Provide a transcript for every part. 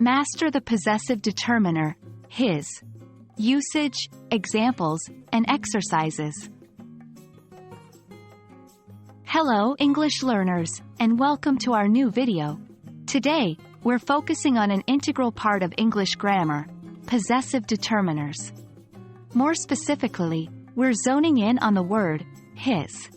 Master the possessive determiner, his. Usage, examples, and exercises. Hello English learners, and welcome to our new video. Today, we're focusing on an integral part of English grammar, possessive determiners. More specifically, we're zoning in on the word, his.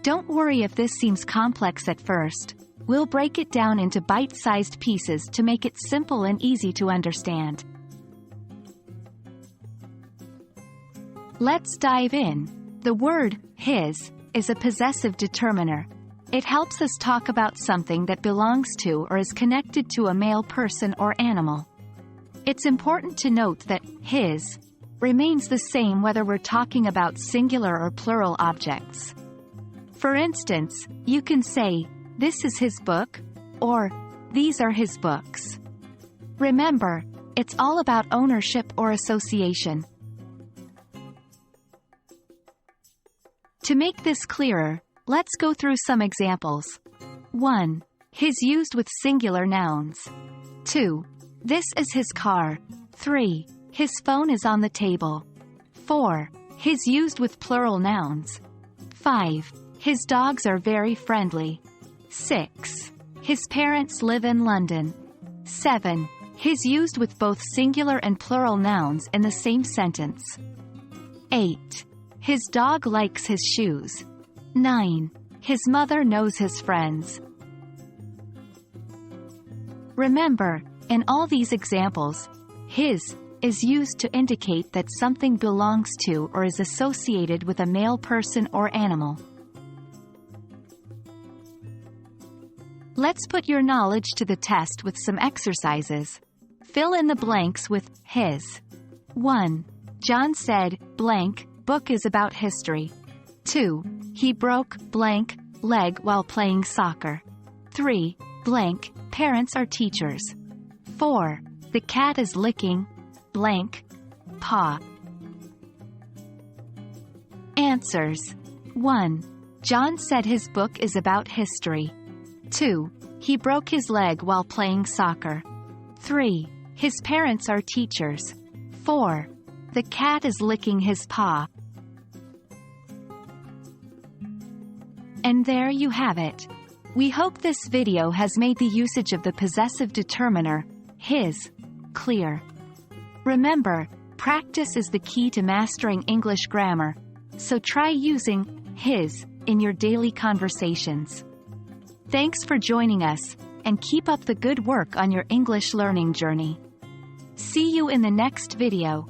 Don't worry if this seems complex at first. We'll break it down into bite-sized pieces to make it simple and easy to understand. Let's dive in. The word, his, is a possessive determiner. It helps us talk about something that belongs to or is connected to a male person or animal. It's important to note that his remains the same whether we're talking about singular or plural objects. For instance, you can say, "This is his book," or "These are his books." Remember, it's all about ownership or association. To make this clearer, let's go through some examples. 1. His used with singular nouns. 2. This is his car. 3. His phone is on the table. 4. His used with plural nouns. 5. His dogs are very friendly. 6. His parents live in London. 7. His used with both singular and plural nouns in the same sentence. 8. His dog likes his shoes. 9. His mother knows his friends. Remember, in all these examples, his is used to indicate that something belongs to or is associated with a male person or animal. Let's put your knowledge to the test with some exercises. Fill in the blanks with his. 1. John said, blank, book is about history. 2. He broke, blank, leg while playing soccer. 3. Blank, parents are teachers. 4. The cat is licking, blank, paw. Answers. 1. John said his book is about history. 2. He broke his leg while playing soccer. 3. His parents are teachers. 4. The cat is licking his paw. And there you have it. We hope this video has made the usage of the possessive determiner, his, clear. Remember, practice is the key to mastering English grammar, so try using his in your daily conversations. Thanks for joining us, and keep up the good work on your English learning journey. See you in the next video.